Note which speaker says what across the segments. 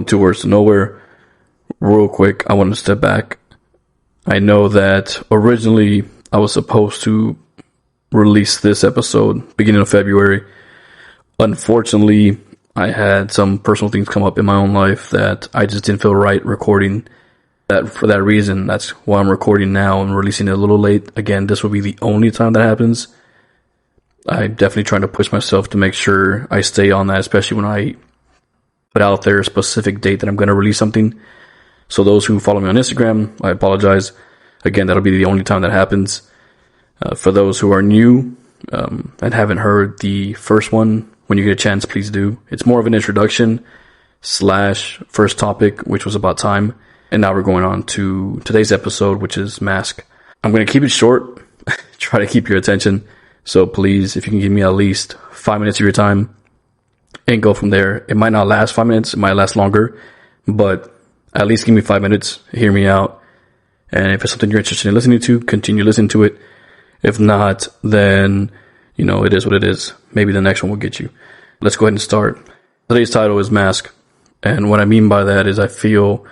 Speaker 1: two words to nowhere. Real quick, I want to step back. I know that originally I was supposed to release this episode beginning of February. Unfortunately, I had some personal things come up in my own life that I just didn't feel right recording. That for that reason, that's why I'm recording now and releasing it a little late. Again, this will be the only time that happens. I'm definitely trying to push myself to make sure I stay on that, especially when I put out there a specific date that I'm going to release something. So those who follow me on Instagram, I apologize. Again, that'll be the only time that happens. For those who are new and haven't heard the first one, when you get a chance, please do. It's more of an introduction / first topic, which was about time. And now we're going on to today's episode, which is mask. I'm going to keep it short, try to keep your attention. So please, if you can give me at least 5 minutes of your time and go from there. It might not last 5 minutes. It might last longer, but at least give me 5 minutes. Hear me out. And if it's something you're interested in listening to, continue listening to it. If not, then, it is what it is. Maybe the next one will get you. Let's go ahead and start. Today's title is Mask. And what I mean by that is I feel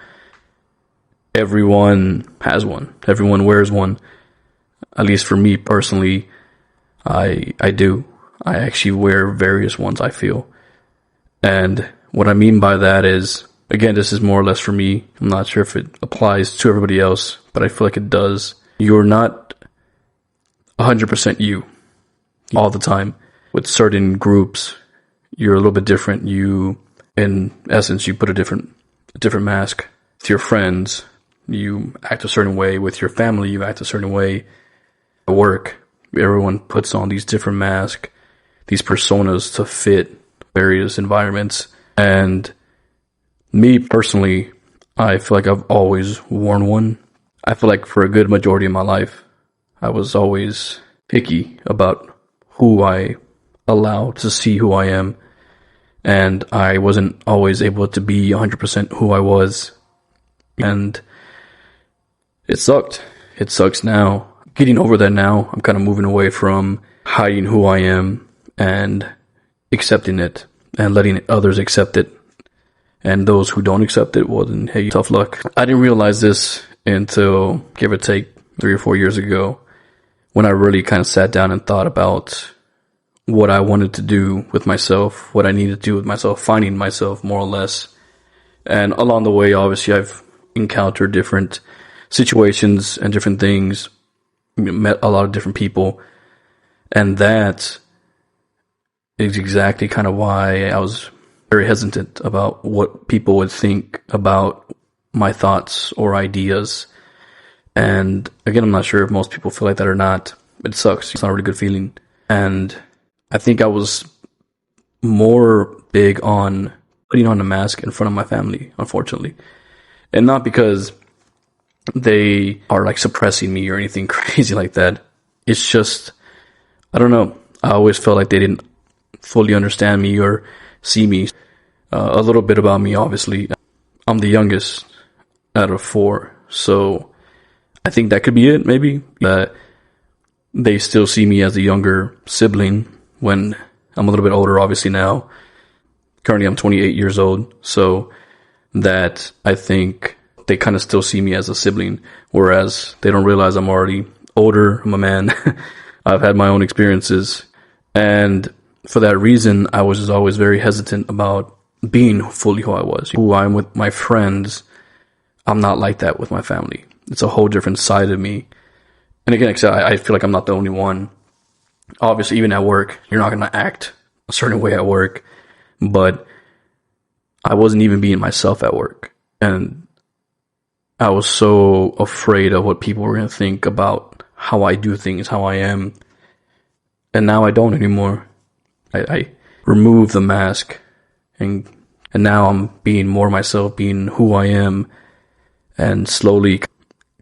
Speaker 1: everyone has one. Everyone wears one. At least for me personally, I do. I actually wear various ones, I feel. And what I mean by that is, again, this is more or less for me. I'm not sure if it applies to everybody else, but I feel like it does. You're not 100% you all the time. With certain groups, you're a little bit different. You, in essence, you put a different mask. With your friends, you act a certain way. With your family, you act a certain way. At work, everyone puts on these different masks, these personas to fit various environments. And me personally, I feel like I've always worn one. I feel like for a good majority of my life, I was always picky about who I allow to see who I am. And I wasn't always able to be 100% who I was. And it sucked. It sucks now. Getting over that now, I'm kind of moving away from hiding who I am and accepting it and letting others accept it. And those who don't accept it, well, then, hey, tough luck. I didn't realize this until, give or take, 3 or 4 years ago, when I really kind of sat down and thought about what I wanted to do with myself, what I needed to do with myself, finding myself more or less. And along the way, obviously, I've encountered different situations and different things, met a lot of different people. And that is exactly kind of why I was very hesitant about what people would think about my thoughts or ideas. And again, I'm not sure if most people feel like that or not. It sucks. It's not a really good feeling. And I think I was more big on putting on a mask in front of my family, unfortunately. And not because they are like suppressing me or anything crazy like that. It's just, I don't know. I always felt like they didn't fully understand me or see me. A little bit about me, obviously. I'm the youngest out of 4. So I think that could be it, maybe. They still see me as a younger sibling when I'm a little bit older, obviously now. Currently, I'm 28 years old. So that, I think, they kind of still see me as a sibling, whereas they don't realize I'm already older. I'm a man. I've had my own experiences. And for that reason, I was just always very hesitant about being fully who I was. Who I'm with my friends, I'm not like that with my family. It's a whole different side of me. And again, I feel like I'm not the only one. Obviously, even at work, you're not going to act a certain way at work. But I wasn't even being myself at work. And I was so afraid of what people were going to think about how I do things, how I am. And now I don't anymore. I removed the mask. And now I'm being more myself, being who I am. And slowly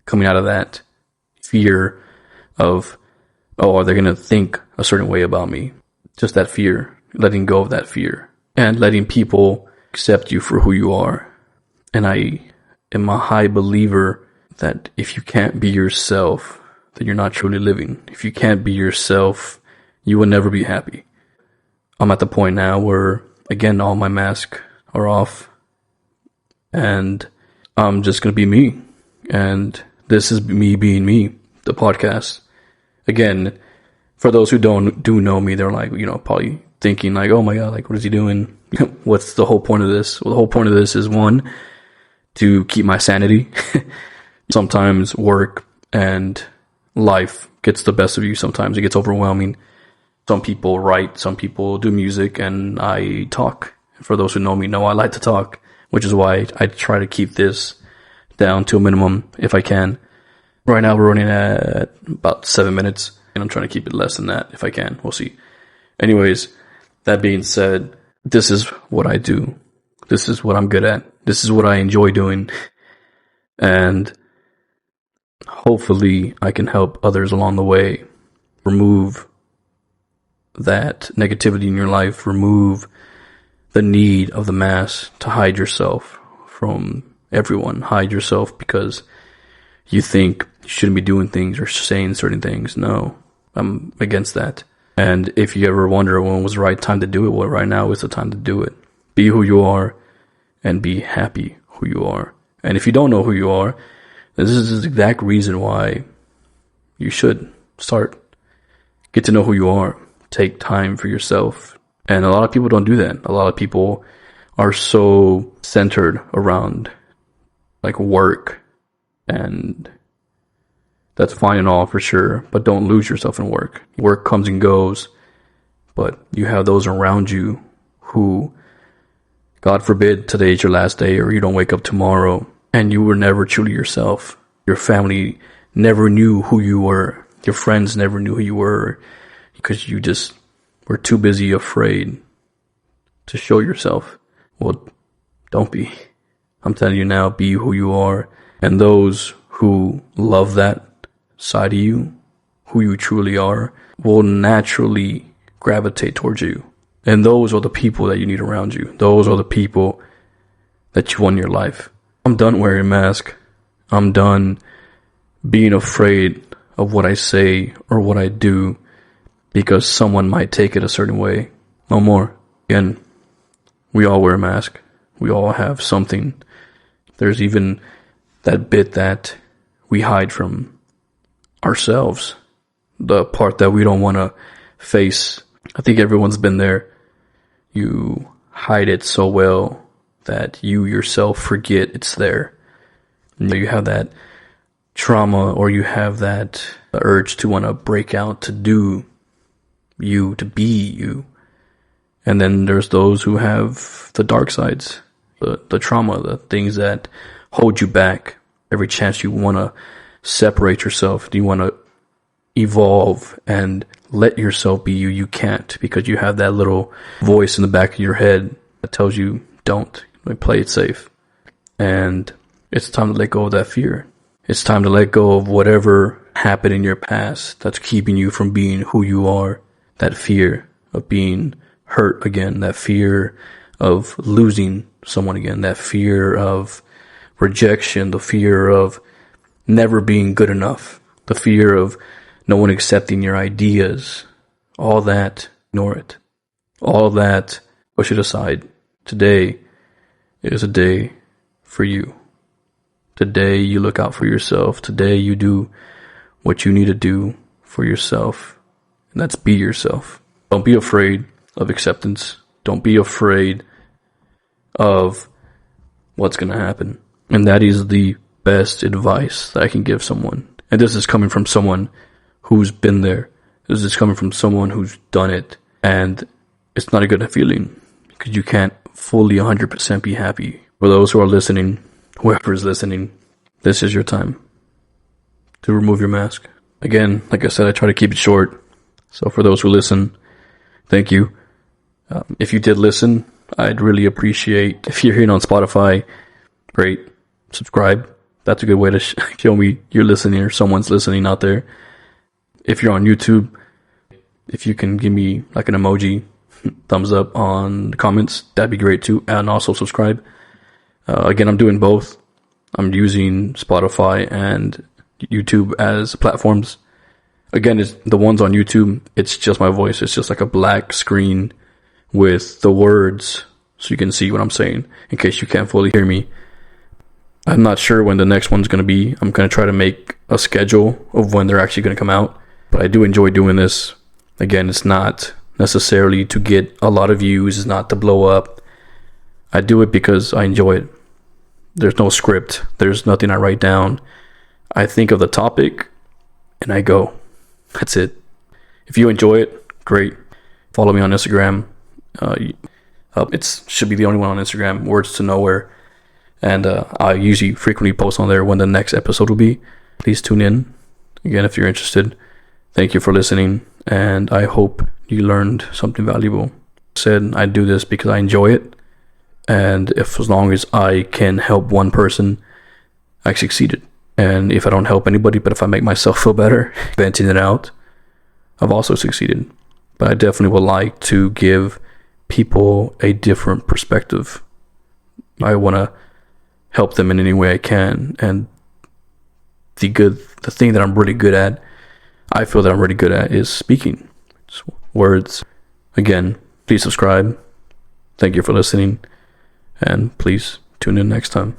Speaker 1: coming out of that fear of, oh, are they going to think a certain way about me? Just that fear, letting go of that fear. And letting people accept you for who you are. And I am a high believer that if you can't be yourself, then you're not truly living. If you can't be yourself, you will never be happy. I'm at the point now where, again, all my masks are off. and I'm just going to be me. And this is me being me, the podcast. Again, for those who do know me, they're like, probably thinking like, oh my God, like, what is he doing? What's the whole point of this? Well, the whole point of this is, one, to keep my sanity. Sometimes work and life gets the best of you. Sometimes it gets overwhelming. Some people write, some people do music, and I talk. For those who know me, know I like to talk, which is why I try to keep this down to a minimum if I can. Right now we're running at about 7 minutes, and I'm trying to keep it less than that if I can. We'll see. Anyways, that being said, this is what I do. This is what I'm good at. This is what I enjoy doing. And hopefully I can help others along the way. Remove that negativity in your life. Remove the need of the mask to hide yourself from everyone. Hide yourself because you think you shouldn't be doing things or saying certain things. No, I'm against that. And if you ever wonder when was the right time to do it, well, right now is the time to do it. Be who you are and be happy who you are. And if you don't know who you are, this is the exact reason why you should start. Get to know who you are. Take time for yourself. And a lot of people don't do that. A lot of people are so centered around like work, and that's fine and all for sure, but don't lose yourself in work. Work comes and goes, but you have those around you who, God forbid, today's your last day or you don't wake up tomorrow and you were never truly yourself. Your family never knew who you were. Your friends never knew who you were because you just were too busy afraid to show yourself. Well, don't be. I'm telling you now, be who you are. And those who love that side of you, who you truly are, will naturally gravitate towards you. And those are the people that you need around you. Those are the people that you want in your life. I'm done wearing a mask. I'm done being afraid of what I say or what I do because someone might take it a certain way. No more. Again, we all wear a mask. We all have something. There's even that bit that we hide from ourselves, the part that we don't want to face. I think everyone's been there. You hide it so well that you yourself forget it's there. You have that trauma, or you have that urge to want to break out, to do you, to be you. And then there's those who have the dark sides, the trauma, the things that hold you back. Every chance you want to separate yourself, you want to evolve and let yourself be you, you can't, because you have that little voice in the back of your head that tells you, don't, play it safe. And it's time to let go of that fear. It's time to let go of whatever happened in your past that's keeping you from being who you are. That fear of being hurt again, that fear of losing someone again, that fear of rejection, the fear of never being good enough, the fear of no one accepting your ideas. All that, ignore it. All that, push it aside. Today is a day for you. Today you look out for yourself. Today you do what you need to do for yourself. And that's be yourself. Don't be afraid of acceptance. Don't be afraid of what's going to happen. And that is the best advice that I can give someone. And this is coming from someone who's been there. This is coming from someone who's done it. And it's not a good feeling because you can't fully 100% be happy. For those who are listening, whoever is listening, this is your time to remove your mask. Again, like I said, I try to keep it short. So for those who listen, thank you. If you did listen, I'd really appreciate if you're here on Spotify, great. Subscribe. That's a good way to show me you're listening or someone's listening out there. If you're on YouTube, if you can give me like an emoji, thumbs up on the comments, that'd be great too. And also subscribe. Again, I'm doing both. I'm using Spotify and YouTube as platforms. Again, it's the ones on YouTube, it's just my voice. It's just like a black screen with the words so you can see what I'm saying in case you can't fully hear me. I'm not sure when the next one's going to be. I'm going to try to make a schedule of when they're actually going to come out. But I do enjoy doing this. Again, it's not necessarily to get a lot of views. It's not to blow up. I do it because I enjoy it. There's no script. There's nothing I write down. I think of the topic and I go. That's it. If you enjoy it, great. Follow me on Instagram. It should be the only one on Instagram, Words to Nowhere. And I usually frequently post on there when the next episode will be. Please tune in. Again, if you're interested. Thank you for listening. And I hope you learned something valuable. I do this because I enjoy it. And as long as I can help one person, I succeeded. And if I don't help anybody, but if I make myself feel better, venting it out, I've also succeeded. But I definitely would like to give people a different perspective. I want to help them in any way I can. And the thing that I'm really good at, I feel that I'm really good at, is speaking. It's words. Again, please subscribe. Thank you for listening. And please tune in next time.